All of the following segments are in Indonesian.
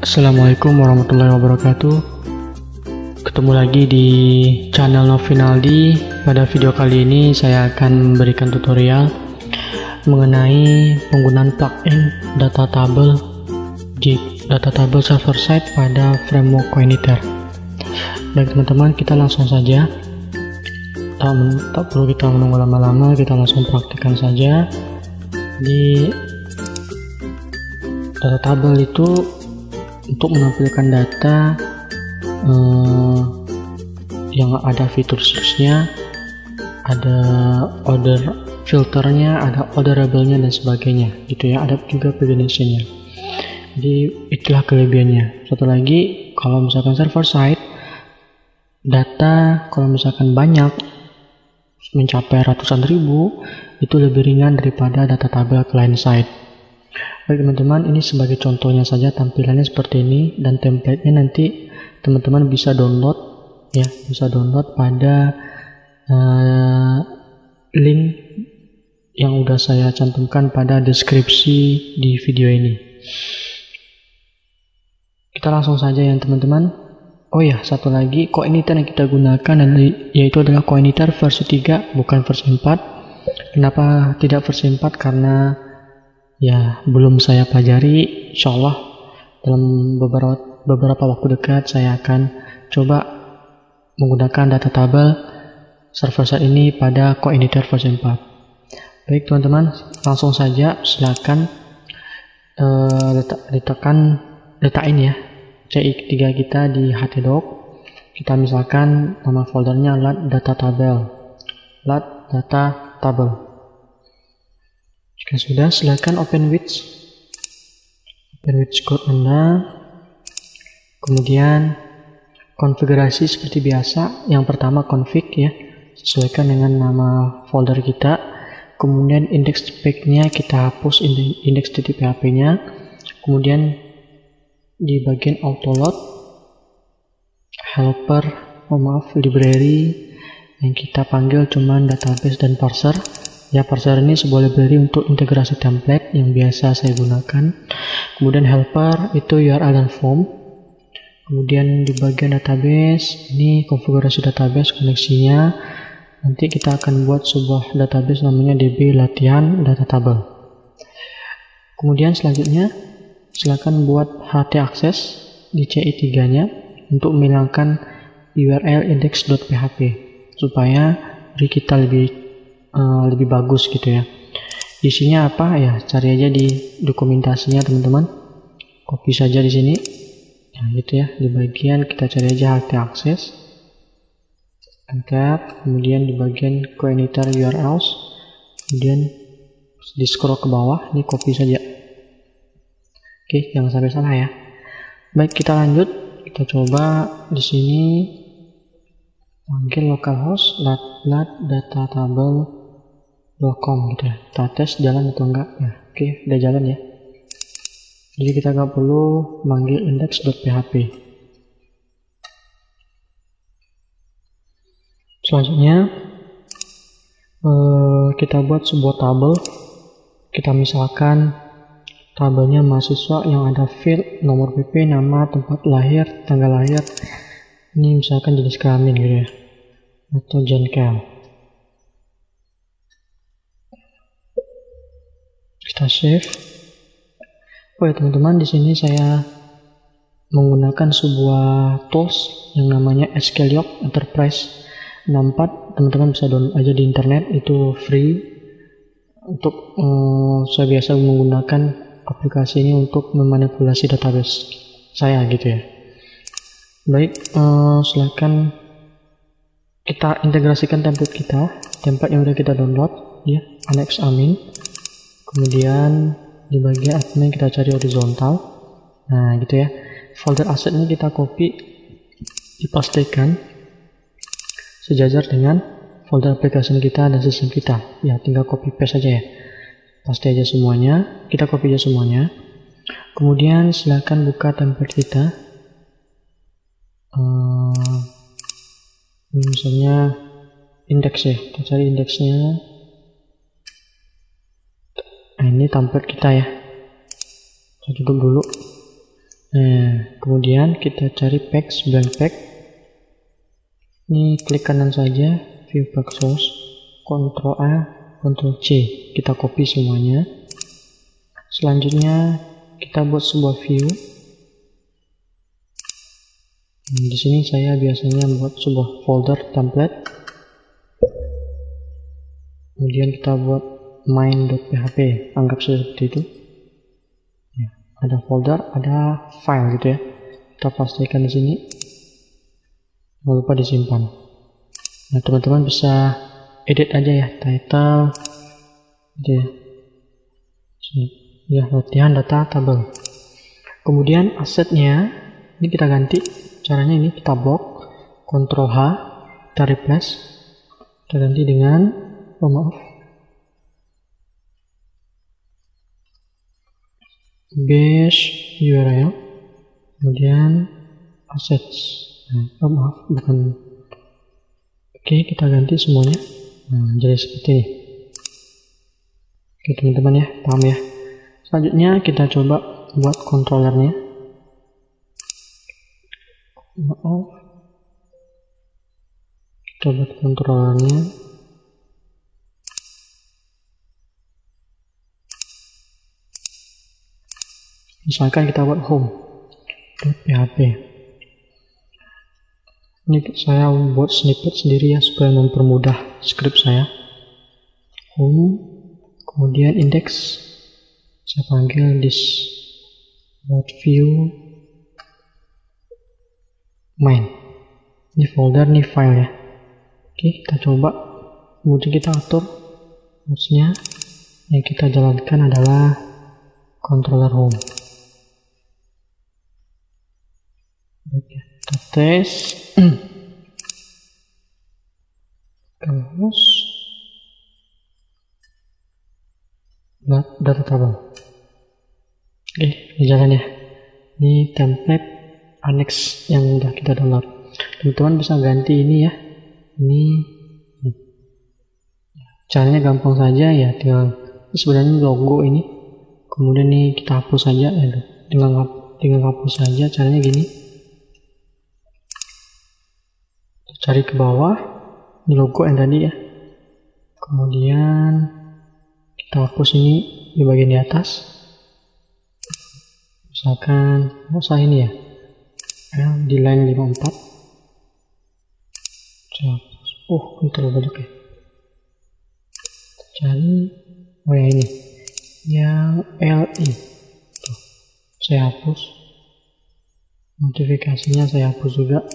Assalamualaikum warahmatullahi wabarakatuh. Ketemu lagi di channel Novinaldi. Pada video kali ini saya akan memberikan tutorial mengenai penggunaan plugin data table di data table server side pada framework Coiniter. Baik teman-teman, kita langsung saja. Tak perlu kita menunggu lama-lama, kita langsung praktikkan saja. Di data table itu untuk menampilkan data yang ada fitur search-nya, ada order filternya, ada orderable-nya dan sebagainya gitu ya, ada juga combination-nya. Jadi itulah kelebihannya. Satu lagi, kalau misalkan server side data kalau misalkan banyak mencapai ratusan ribu, itu lebih ringan daripada data tabel client side. Baik teman-teman, ini sebagai contohnya saja, tampilannya seperti ini, dan template-nya nanti teman-teman bisa download ya, bisa download pada link yang udah saya cantumkan pada deskripsi di video ini. Kita langsung saja ya teman-teman. Oh ya, satu lagi, Coiniter yang kita gunakan yaitu adalah Coiniter versi 3, bukan versi 4. Kenapa tidak versi 4? Karena ya belum saya pelajari. Insya Allah dalam beberapa waktu dekat saya akan coba menggunakan data tabel server side ini pada Coiniter versi 4. Baik teman-teman, langsung saja silakan letakkan ya CI3 kita di htdoc. Kita misalkan nama foldernya lat data table. Jika sudah, silakan open with code Anda. Kemudian konfigurasi seperti biasa. Yang pertama config ya, sesuaikan dengan nama folder kita. Kemudian index type-nya kita hapus index.php-nya. Kemudian di bagian autoload helper, library yang kita panggil cuman database dan parser. Ya, parser ini sebuah library untuk integrasi template yang biasa saya gunakan. Kemudian helper itu URL dan form. Kemudian di bagian database ini konfigurasi database, koneksinya. Nanti kita akan buat sebuah database namanya db latihan data table. Kemudian selanjutnya silakan buat htaccess di CI3-nya untuk menghilangkan URL index.php supaya query kita lebih bagus gitu ya. Isinya apa ya, cari aja di dokumentasinya teman-teman, copy saja di sini ya, gitu ya. Di bagian kita cari aja htaccess, angkat, kemudian di bagian Coiniter URLs, kemudian di scroll ke bawah, ini copy saja. Oke, jangan sampai salah ya. Baik, kita lanjut. Kita coba di sini panggil localhost lat data table.com gitu ya. Kita tes jalan atau enggak ya. Oke, udah jalan ya. Jadi kita nggak perlu manggil index.php. Selanjutnya kita buat sebuah tabel. Kita misalkan tabelnya mahasiswa yang ada field nomor PP, nama, tempat lahir, tanggal lahir. Ini misalkan jenis kelamin gitu ya, atau jenkel. Kita save. Oh ya teman-teman, di sini saya menggunakan sebuah tools yang namanya Skleok Enterprise 64. Teman-teman bisa download aja di internet, itu free. Untuk saya biasa menggunakan aplikasi ini untuk memanipulasi database saya gitu ya. Baik, silakan kita integrasikan template yang udah kita download ya, annex admin. Kemudian di bagian admin kita cari horizontal. Nah gitu ya, folder asset ini kita copy, dipastikan sejajar dengan folder aplikasi kita dan sistem kita ya, tinggal copy paste saja ya, pasti aja semuanya, kita copy aja semuanya. Kemudian silakan buka template kita, misalnya indeks ya, kita cari indeksnya. Nah ini template kita ya, saya tutup dulu. Nah, kemudian kita cari packs, blank pack. Ini klik kanan saja, view pack source, Ctrl A, Ctrl C, kita copy semuanya. Selanjutnya kita buat sebuah view. Di sini saya biasanya buat sebuah folder template. Kemudian kita buat main.php, anggap seperti itu. Ya, ada folder, ada file gitu ya. Kita pastikan di sini. Jangan lupa disimpan. Nah, teman-teman bisa edit aja ya, title, gitu ya. Ya, latihan data table. Kemudian asetnya ini kita ganti. Caranya ini kita blok, Ctrl H, kita replace, kita ganti dengan base URL, kemudian assets. Nah, bukan. Oke, kita ganti semuanya. Nah, jadi seperti ini. Oke, teman-teman ya, paham ya. Selanjutnya kita coba buat controllernya. Kita buat controllernya. Misalkan kita buat home.php. Ini saya buat snippet sendiri ya, supaya mempermudah script saya. Home, kemudian index, saya panggil this view main. Ini folder, ini file ya. Oke, kita coba. Kemudian kita atur mouse-nya. Yang kita jalankan adalah controller home. Baik ya, kita tes. Terus data table. Oke, ini jalan ya. Ini template annex yang udah kita download. Teman-teman bisa ganti ini ya. Ini caranya gampang saja ya, tinggal sebenarnya logo ini. Kemudian ini kita hapus saja ya, tinggal hapus saja. Caranya gini. Cari ke bawah, ini logo yang tadi ya. Kemudian kita hapus ini di bagian di atas. Misalkan usah ini ya, di line 54. Saya hapus. Terlalu banyak ya. Cari, ya ini, yang LI. Tuh, saya hapus. Notifikasinya saya hapus juga.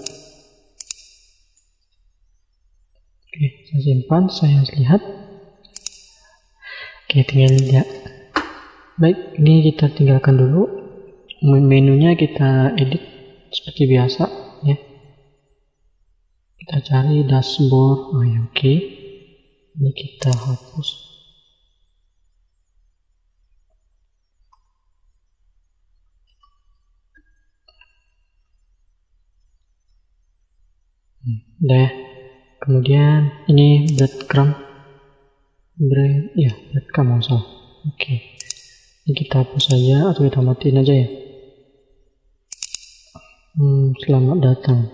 Oke, saya simpan, saya lihat. Oke, tinggal lihat. Baik, ini kita tinggalkan dulu. Menunya kita edit seperti biasa ya. Kita cari dashboard. Ya, oke. Ini kita hapus. Udah ya. Kemudian ini breadcrumb, breadcrumb masalah. Oke, ini kita hapus saja atau kita matiin aja ya. Selamat datang.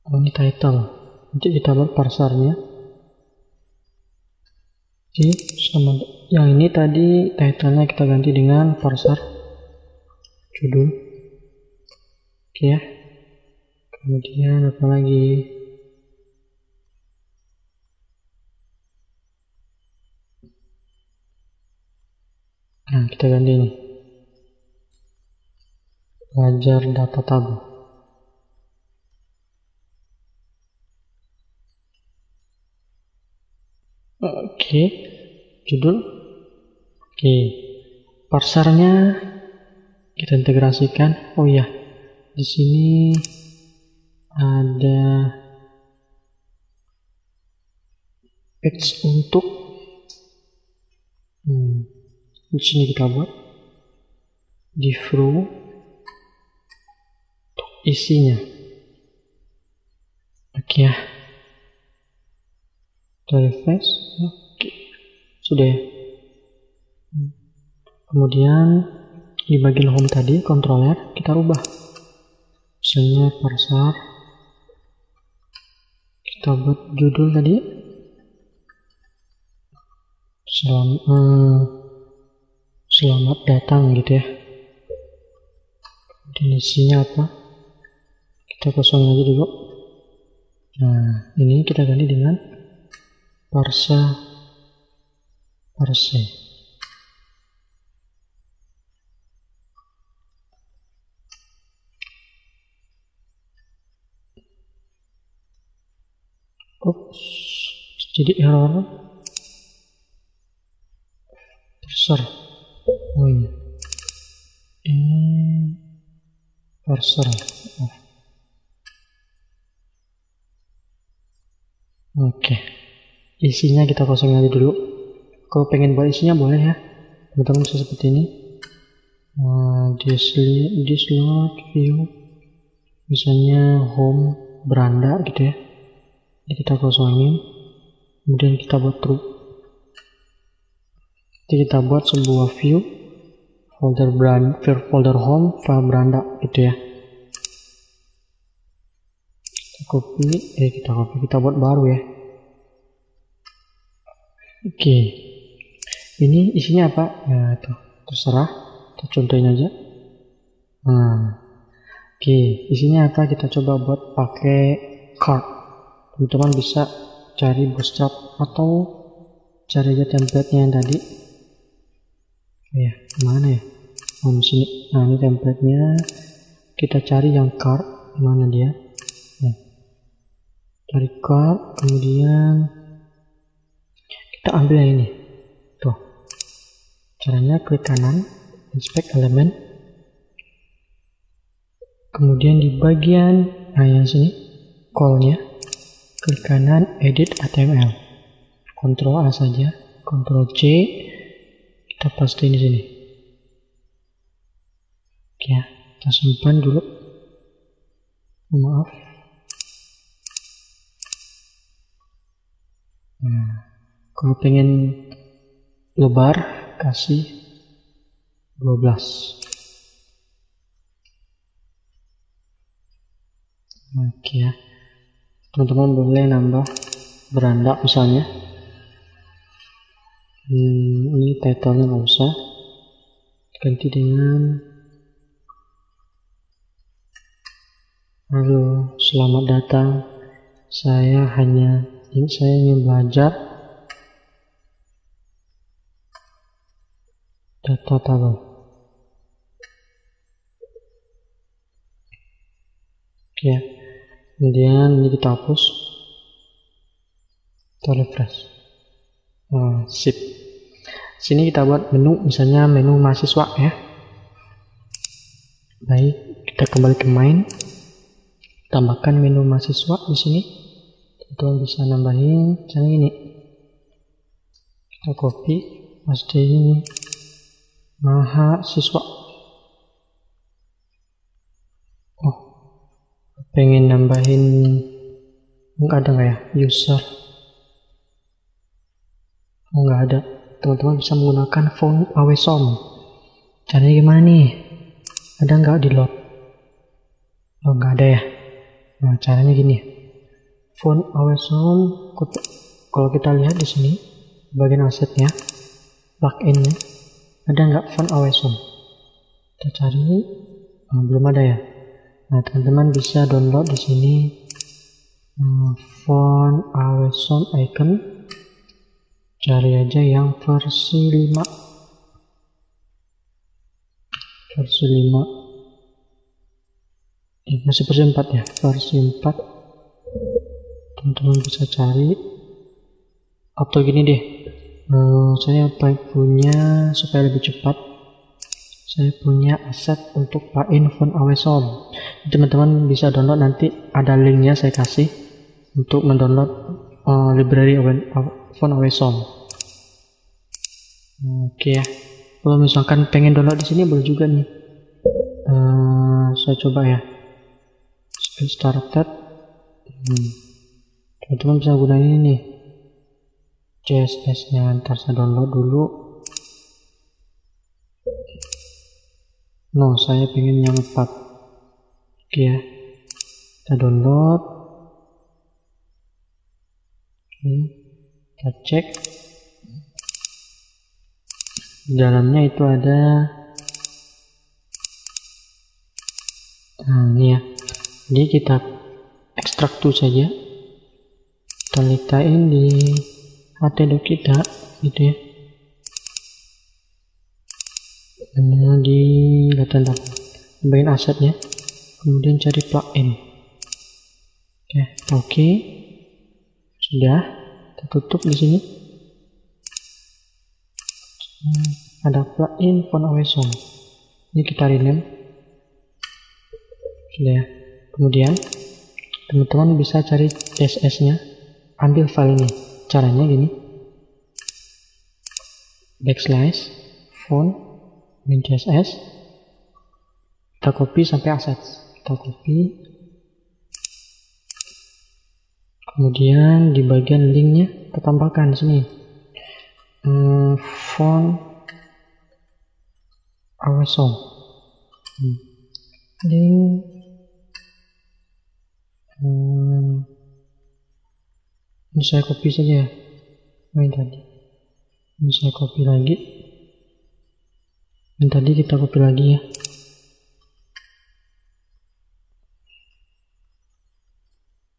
Ini title. Nanti kita buat parsernya. Oke, selamat. Yang ini tadi titlenya kita ganti dengan parser judul. Oke ya. Kemudian apa lagi? Nah, kita ganti ini. Belajar data table. Oke. Judul. Oke. Parsernya kita integrasikan. Oh iya. Di sini ada page untuk di sini kita buat di row isinya. Oke ya. Kita refresh. Oke. Sudah ya. Kemudian di bagian home tadi, controller kita rubah. Misalnya parser, kita buat judul tadi. Selamat datang gitu ya. Dan isinya apa? Kita kosongin aja dulu. Nah, ini kita ganti dengan parse. Oops, jadi error. Parser. Oh iya. Ini parser. Oke. Isinya kita kosongin aja dulu. Kalau pengen buat isinya boleh ya. Teman-teman bisa seperti ini. Dislot view. Misalnya home beranda gitu ya. Jadi kita kosongin. Kemudian kita buat true. Jadi kita buat sebuah view folder home file beranda gitu ya. Kita buat baru ya. Oke. Ini isinya apa? Ya itu terserah. Kita contohin aja. Oke, isinya apa? Kita coba buat pakai card. Teman-teman bisa cari bootstrap atau cari aja template-nya yang tadi. Ya, mana ya? Sini. Nah, ini template-nya. Kita cari yang card. Mana dia? Nah, cari card, kemudian kita ambil yang ini. Tuh. Caranya klik kanan, inspect element. Kemudian di bagian yang sini, call-nya, klik kanan, edit HTML. Ctrl A saja, Ctrl C, kita paste di sini. Oke ya, kita simpan dulu. Maaf. Nah, kalau pengen lebar, kasih 12. Oke ya. Teman-teman boleh nambah beranda misalnya. Ini title-nya nggak usah. Ganti dengan halo, selamat datang. Saya ingin belajar data tabel. Oke ya. Kemudian ini kita hapus. Kita refresh. Sip. Sini kita buat menu, misalnya menu mahasiswa ya. Baik, kita kembali ke main. Tambahkan menu mahasiswa di sini. Tentu bisa nambahin misalnya ini. Kita copy, paste ini. Mahasiswa. Oh, pengen nambahin, nggak ada nggak ya? User. Oh, nggak ada. Teman-teman bisa menggunakan font awesome. Caranya gimana nih? Ada nggak di load? Oh, nggak ada ya. Nah, caranya gini. Font awesome. Kalau kita lihat di sini, bagian asetnya, plugin-nya, ada nggak font awesome? Kita cari. Belum ada ya. Nah, teman-teman bisa download di sini font awesome icon. Cari aja yang versi 5. Versi 5. Masih versi 4 ya. Versi 4. Teman-teman bisa cari. Atau gini deh. Saya punya, supaya lebih cepat, saya punya aset untuk plugin font awesome. Teman-teman bisa download, nanti ada linknya saya kasih untuk mendownload library font awesome. Oke ya. Kalau misalkan pengen download di sini boleh juga nih. Saya coba ya. Started. Teman-teman bisa gunain ini nih. CSS-nya, ntar saya download dulu. No, saya pengen yang 4. Oke ya, kita download. Oke, kita cek. Dalamnya itu ada, nah ini ya. Jadi kita ekstrak tuh saja, kita letakkan di htdoc kita gitu ya. Nah, di data bagian asetnya, kemudian cari plugin. Oke, sudah, kita tutup di sini. Ada plugin font awesome, ini kita rename. Sudah ya. Kemudian teman-teman bisa cari CSS nya, ambil file ini. Caranya gini, backslash font min CSS, kita copy sampai assets, kita copy, kemudian di bagian linknya kita tambahkan di sini font awesome, link ini saya copy saja, ini tadi, ini saya copy lagi. Dan tadi kita copy lagi ya.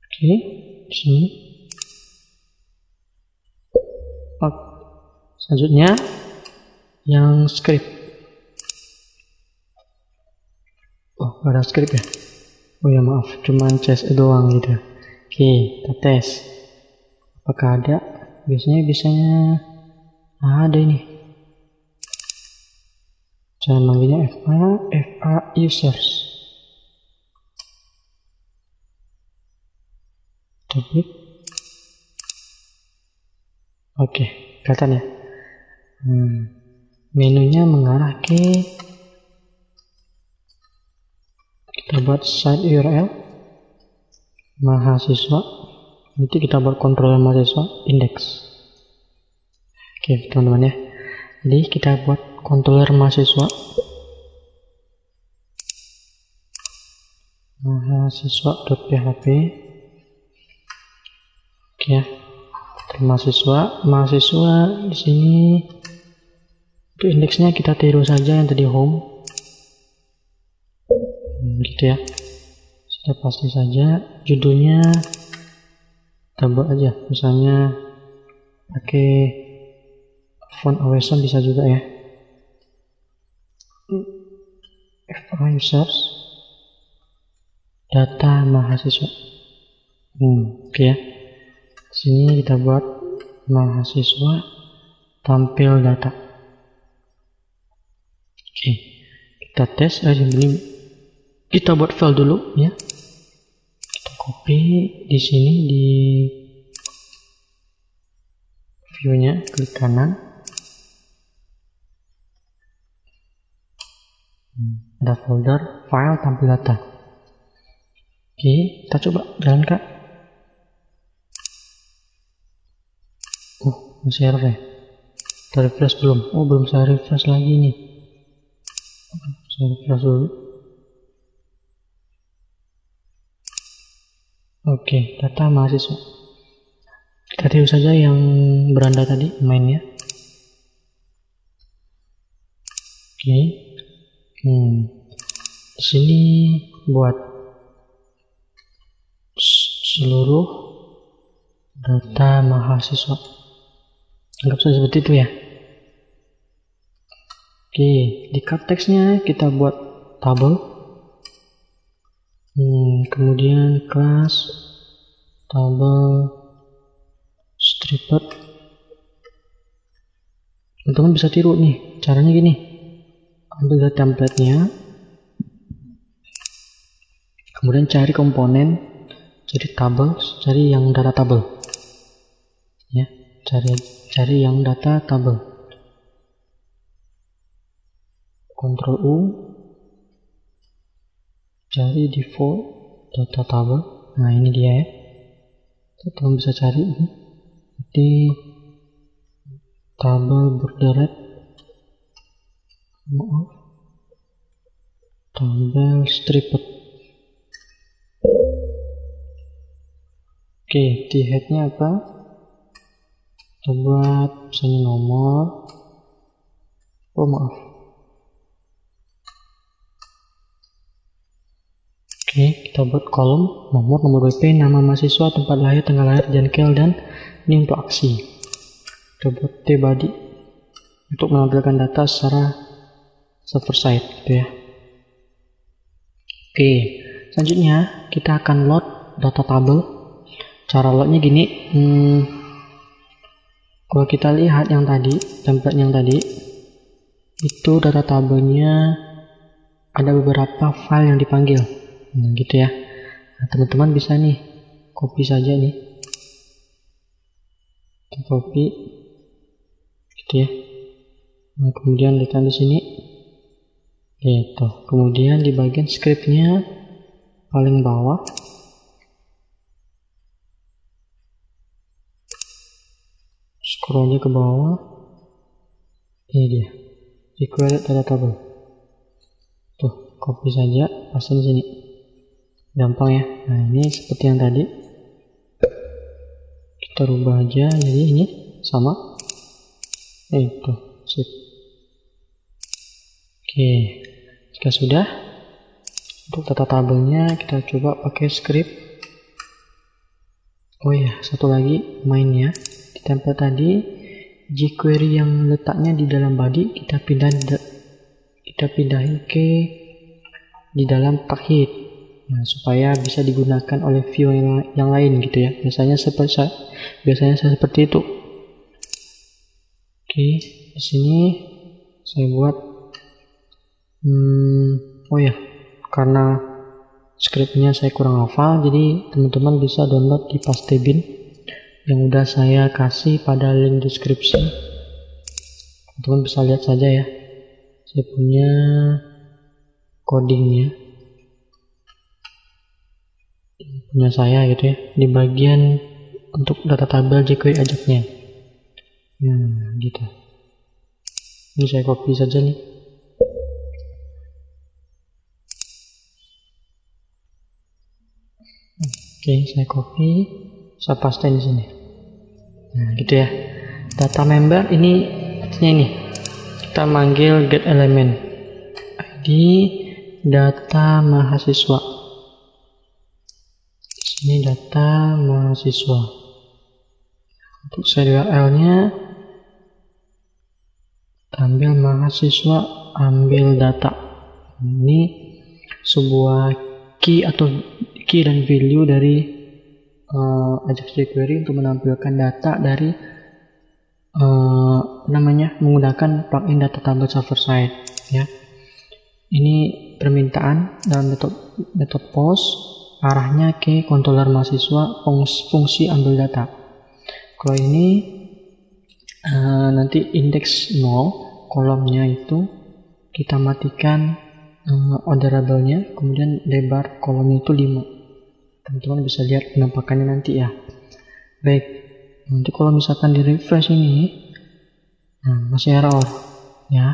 Oke, di sini. Selanjutnya yang script. Oh, gak ada script ya? Oh ya maaf, cuman CSS doang gitu. Oke, kita tes. Apakah ada? Biasanya ada ini. Saya manggilnya FA users. Klik. Oke, kelihatan ya. Menunya mengarah ke, kita buat site URL mahasiswa. Nanti kita buat kontrol mahasiswa index. Oke teman-teman ya. Jadi kita buat controller mahasiswa mahasiswa.php. Oke ya, mahasiswa di sini untuk indeksnya kita tiru saja yang tadi home, gitu ya. Sudah pasti saja. Judulnya kita buat aja, misalnya pakai font awesome bisa juga ya. FA users data mahasiswa. Oke ya. Sini kita buat mahasiswa tampil data. Oke, kita tes aja ini. Kita buat file dulu ya. Kita copy di sini di view-nya, klik kanan. Ada folder file tampil data. Oke, kita coba jalan kak. Masih error ya. Kita refresh belum? Oh belum, saya refresh lagi nih. Saya refresh dulu. Oke, data mahasiswa. Kita tiru saja yang beranda tadi mainnya. Oke. Di sini buat seluruh data mahasiswa. Anggap saja seperti itu ya. Oke, di teksnya kita buat tabel. Kemudian kelas tabel stripped. Teman-teman bisa tiru nih, caranya gini. Ambil template-nya, kemudian cari komponen, cari tabel, cari yang data tabel ya, cari yang data tabel, Ctrl U, cari default data tabel. Nah ini dia ya, teman bisa cari ini di tabel berderet, maaf, tabel stripped. Oke, di headnya apa? Kita buat misalnya nomor. Oh maaf. Oke, kita buat kolom nomor BP, nama mahasiswa, tempat lahir, tanggal lahir, jangkel, dan ini untuk aksi. Kita buat tbody untuk menampilkan data secara server side gitu ya. Oke, selanjutnya kita akan load data tabel. Cara loadnya gini, kalau kita lihat yang tadi, template yang tadi, itu data tabelnya ada beberapa file yang dipanggil, gitu ya. Nah, teman-teman bisa nih, copy saja nih, kita copy, gitu ya. Nah, kemudian letakkan di sini, gitu. Kemudian di bagian scriptnya paling bawah. Scrollnya ke bawah, ini dia, required data table. Tuh, copy saja, pasang di sini, gampang ya. Nah, ini seperti yang tadi, kita rubah aja, jadi ini sama, itu, sip. Oke, jika sudah, untuk data tabelnya kita coba pakai script. Oh ya, satu lagi mainnya. Di template tadi, jQuery yang letaknya di dalam body kita pindahin ke di dalam tag head, nah, supaya bisa digunakan oleh view yang lain gitu ya. Biasanya seperti itu. Oke, di sini saya buat oh ya, karena scriptnya saya kurang hafal, jadi teman-teman bisa download di Pastebin yang udah saya kasih pada link deskripsi. Teman-teman bisa lihat saja ya, saya punya codingnya, punya saya gitu ya, di bagian untuk data tabel jQuery ajaknya. Nah, gitu. Ini saya copy saja nih. Oke, saya copy, saya paste di sini. Nah, gitu ya. Data member ini artinya ini. Kita manggil get element ID data mahasiswa. Ini data mahasiswa. Untuk serial URL-nya ambil mahasiswa, ambil data. Ini sebuah key dan value dari Ajax jQuery untuk menampilkan data dari menggunakan plugin data table server side ya. Ini permintaan dalam metode post, arahnya ke controller mahasiswa, fungsi ambil data. Kalau ini nanti indeks 0, kolomnya itu kita matikan orderable-nya, kemudian lebar kolomnya itu 5. Teman-teman bisa lihat penampakannya nanti ya. Baik, nanti kalau misalkan di refresh ini, nah, masih error ya,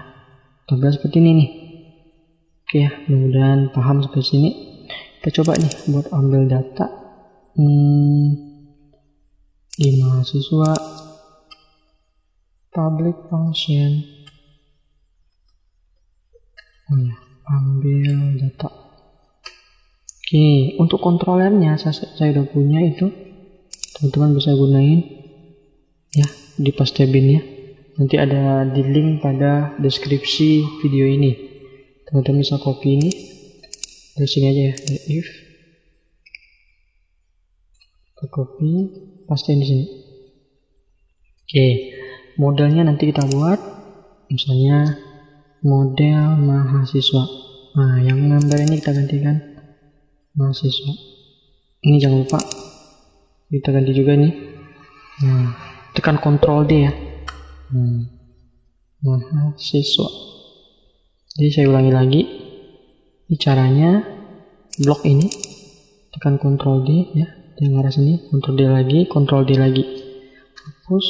tabel seperti ini nih. Oke ya, mudah-mudahan paham sampai sini. Kita coba nih buat ambil data di mahasiswa, public function, oh ya, ambil data. Oke, untuk kontrolernya saya udah punya itu, teman-teman bisa gunain ya di Pastebin ya. Nanti ada di link pada deskripsi video ini. Teman-teman bisa copy ini dari sini aja ya, if kita copy, pastein di sini. Oke, modelnya nanti kita buat misalnya model mahasiswa. Nah, yang member ini kita gantikan mahasiswa. Ini jangan lupa kita ganti juga nih. Nah, tekan Ctrl D ya. Mahasiswa. Jadi saya ulangi lagi. Ini caranya, blok ini tekan Ctrl D ya, di arah sini, Ctrl D lagi, Ctrl D lagi. Hapus.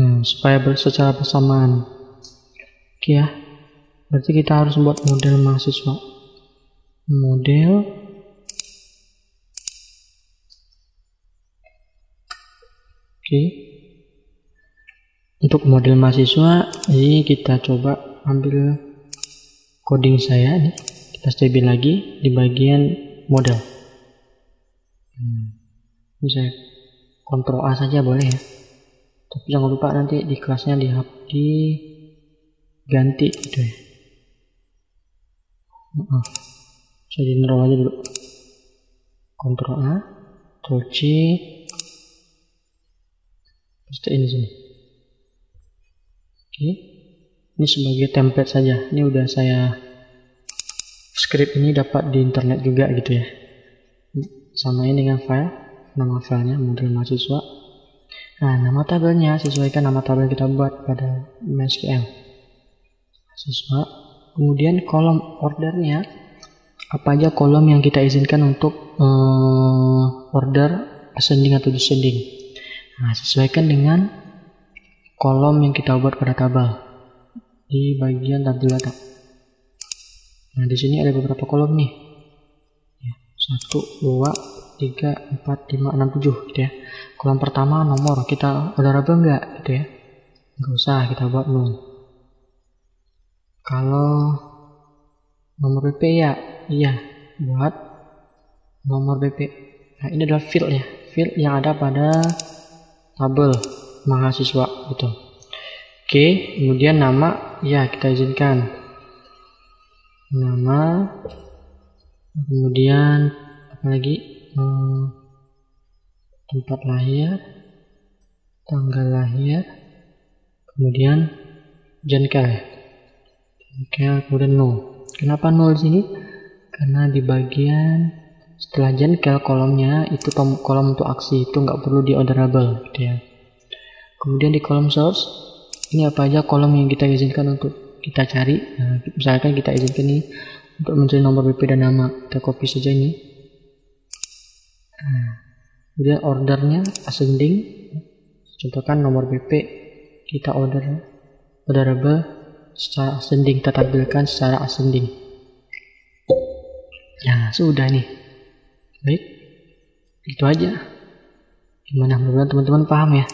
Nah, supaya secara bersamaan. Oke ya. Berarti kita harus buat model mahasiswa. Model. Oke. Untuk model mahasiswa, ini kita coba ambil coding saya nih. Kita stabil lagi di bagian model. Ini saya Ctrl A saja boleh ya. Tapi jangan lupa nanti di kelasnya diganti gitu ya. Saya di row aja dulu. Ctrl A, Ctrl C, paste ini sini. Oke, ini sebagai template saja. Ini udah saya script ini dapat di internet juga gitu ya. Samain dengan file, nama filenya model mahasiswa. Nah, nama tabelnya sesuaikan nama tabel kita buat pada MySQL. Mahasiswa. Kemudian kolom ordernya, apa aja kolom yang kita izinkan untuk order ascending atau descending. Nah, sesuaikan dengan kolom yang kita buat pada tabel di bagian tabel data. Nah, di sini ada beberapa kolom nih. 1, 2, 3, 4, 5, 6, 7 gitu ya. Kolom pertama nomor, kita orderable enggak gitu ya. Enggak usah, kita buat 0. Kalau nomor BP ya, iya, buat nomor BP. Nah, ini adalah field ya, field yang ada pada tabel mahasiswa gitu. Oke, kemudian nama, ya kita izinkan nama, kemudian apa lagi, tempat lahir, tanggal lahir, kemudian jengkel ya. Kemudian 0. Kenapa 0 di sini? Karena di bagian setelah jengkel kolomnya itu kolom untuk aksi, itu nggak perlu di orderable gitu ya. Kemudian di kolom source, ini apa aja kolom yang kita izinkan untuk kita cari. Nah, misalkan kita izinkan ini untuk mencari nomor BP dan nama, kita copy saja ini. Nah, kemudian ordernya ascending, contohkan nomor BP kita orderable secara ascending, kita tampilkan secara ascending. Ya, sudah nih. Baik, itu aja. Gimana, mudah-mudahan teman-teman paham ya.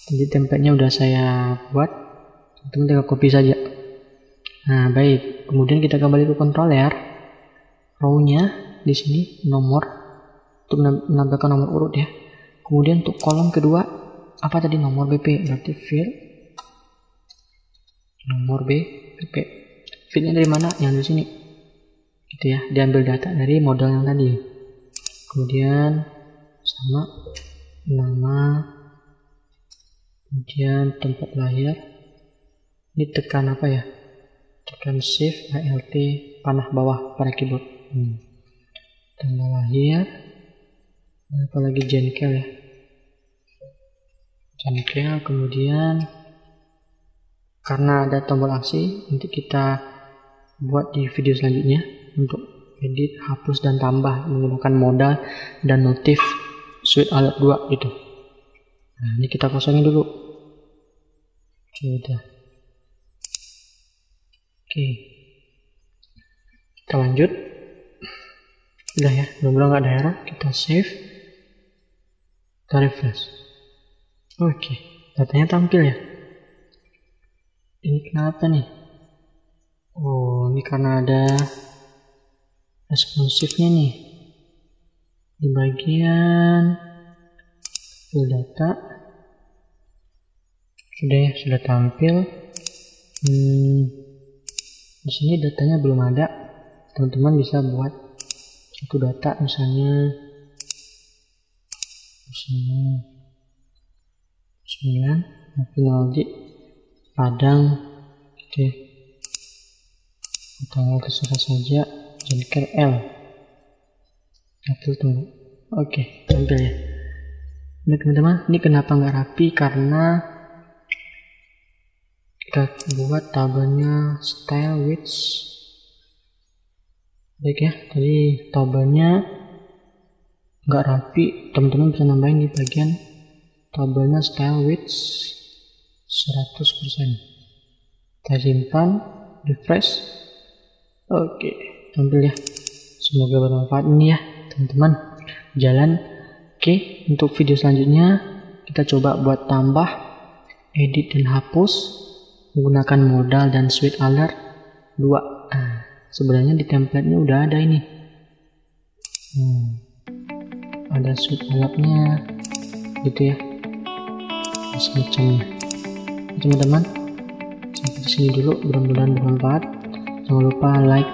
Jadi template-nya udah saya buat, teman-teman tinggal copy saja. Nah, baik. Kemudian kita kembali ke controller. Row-nya di sini nomor, untuk menampilkan nomor urut ya. Kemudian untuk kolom kedua, apa tadi, nomor BP, berarti field nomor BP. Fieldnya dari mana? Yang di sini gitu ya, diambil data dari model yang tadi. Kemudian sama nama, kemudian tempat lahir. Ini tekan apa ya, tekan shift alt panah bawah pada keyboard. Tanggal lahir, apalagi jengkel ya, jengkel. Kemudian karena ada tombol aksi, nanti kita buat di video selanjutnya untuk edit, hapus, dan tambah menggunakan modal dan notif suite alert 2 gitu. Nah, ini kita kosongin dulu. Sudah. Oke. Kita lanjut. Udah ya, belum nggak ada error. Kita save. Kita refresh. Oke, datanya tampil ya. Ini kenapa nih? Oh, ini karena ada responsifnya nih di bagian fill data. Sudah ya, sudah tampil. Di sini datanya belum ada. Teman-teman bisa buat satu data, misalnya 9 penalti Padang gitu ya. Tanggal terserah saja, jengkel L. Tunggu. Oke, tampil ya. Ini teman-teman, ini kenapa nggak rapi? Karena kita buat tabelnya style width. Baik ya, tadi tabelnya nggak rapi, teman-teman bisa nambahin di bagian tabelnya style width 100%. Kita simpan refresh. Oke, tampil ya. Semoga bermanfaat ini ya teman-teman. Jalan. Oke, untuk video selanjutnya kita coba buat tambah, edit dan hapus menggunakan modal dan switch alert 2. Sebenarnya di template-nya udah ada ini. Ada switch alertnya gitu ya, semacamnya. Teman-teman, sampai di sini dulu, mudah-mudahan bermanfaat. Jangan lupa like,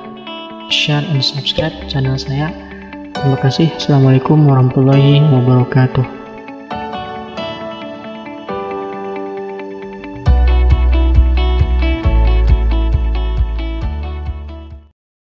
share, and subscribe channel saya. Terima kasih. Assalamualaikum warahmatullahi wabarakatuh.